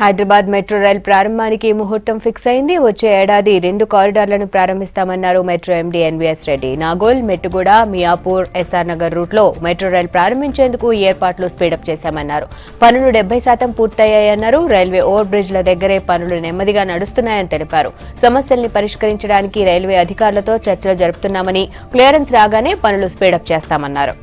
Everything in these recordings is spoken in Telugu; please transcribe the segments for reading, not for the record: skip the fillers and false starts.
హైదరాబాద్ మెట్రో రైల్ ప్రారంభానికి ముహూర్తం ఫిక్స్ అయింది. వచ్చే ఏడాది 2 కారిడార్లను ప్రారంభిస్తామన్నారు metro MD NVS Reddy. Nagole, Mettuguda, Miyapur, SR Nagar రూట్లో మెట్రో రైల్ ప్రారంభించేందుకు ఏర్పాట్లు స్పీడప్ చేశామన్నారు. పనులు 70% పూర్తయ్యాయన్నారు. రైల్వే ఓవర్ బ్రిడ్జ్ల దగ్గరే పనులు నెమ్మదిగా నడుస్తున్నాయని తెలిపారు. సమస్యల్ని పరిష్కరించడానికి రైల్వే అధికారులతో చర్చలు జరుపుతున్నామని, క్లియరెన్స్ రాగానే పనులు స్పీడప్ చేస్తామన్నారు.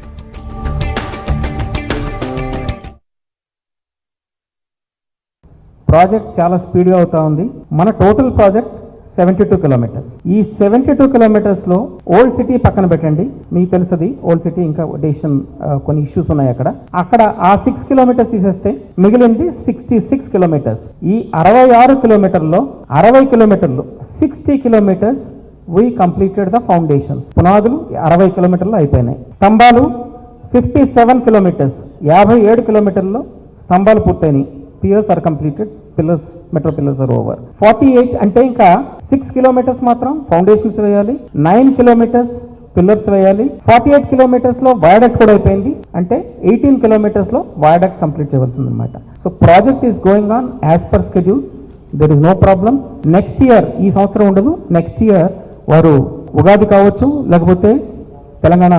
ప్రాజెక్ట్ చాలా స్పీడ్గా అవుతా ఉంది. మన టోటల్ ప్రాజెక్ట్ 72 కిలోమీటర్స్. ఈ 72 కిలోమీటర్స్లో ఓల్డ్ సిటీ పక్కన పెట్టండి, మీకు తెలుస్తుంది ఓల్డ్ సిటీ ఇంకా డెసిషన్ కొన్ని ఇష్యూస్ ఉన్నాయి అక్కడ ఆ 6 కిలోమీటర్స్ తీసేస్తే మిగిలింది 66 కిలోమీటర్స్. ఈ 66 కిలోమీటర్లో 60 కిలోమీటర్లు 60 kilometres we completed the foundation. పునాదులు 60 కిలోమీటర్లు అయిపోయినాయి. స్తంభాలు 57 కిలోమీటర్స్, 57 కిలోమీటర్లో స్తంభాలు పూర్తయినాయి. Piers are completed, pillars, metro pillars are over. 48 అంటే ఇంకా 6 కిలోమీటర్స్ మాత్రం ఫౌండేషన్స్ వేయాలి, 9 కిలోమీటర్స్ పిల్లర్స్ వేయాలి. 48 కిలోమీటర్స్ లో వయాడక్ట్ కూడా అయిపోయింది. అంటే 18 కిలోమీటర్స్ లో వయాడక్ట్ కంప్లీట్ చేయవలసింది అనమాట. So project is going on as per schedule. There is no problem. Next year, ఈ సంవత్సరం ఉండదు, నెక్స్ట్ ఇయర్ వారు ఉగాది కావచ్చు, లేకపోతే తెలంగాణ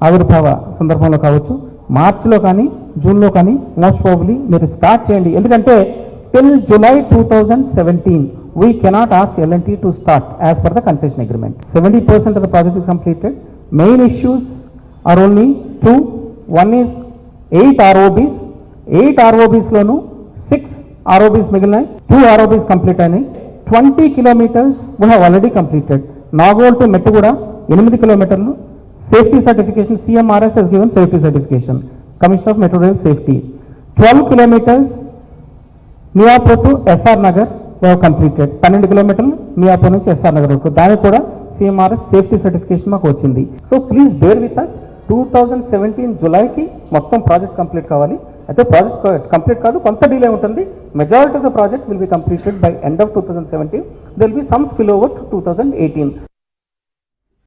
ఆవిర్భావ సందర్భంలో కావచ్చు, మార్చిలో కానీ జూన్లో కానీ మోస్ట్ ప్రాబబ్లీ మీరు స్టార్ట్ చేయండి. ఎందుకంటే till July 2017 we cannot ask L&T to start as per the concession agreement. 70% of the project is completed. Main issues are only two. One is 8 ROBs. 8 ROBs loan 6 ROBs మిగిలినాయి. 2 ROBs complete అయినాయి. 20 kilometers we have already completed. Nagole to Mettuguda 8 కిలోమీటర్లు. Safety certification, CMRS has given safety certification. Commissioner of Metro Rail Safety. 12 kilometers Miyapur to SR Nagar we have completed. 12 కిలోమీటర్లు మియాపూర్ నుంచి ఎస్ఆర్ నగర్ వరకు. దానికి కూడా CMRS సేఫ్టీ సర్టిఫికేషన్ మాకు వచ్చింది. So please bear with us. 2017 జులైకి మొత్తం ప్రాజెక్ట్ కంప్లీట్ కావాలి. అయితే ప్రాజెక్ట్ కంప్లీట్ కాదు, కొంత డిలే ఉంటుంది. Majority of the project will be completed by end of 2017. There will be some spill over to 2018.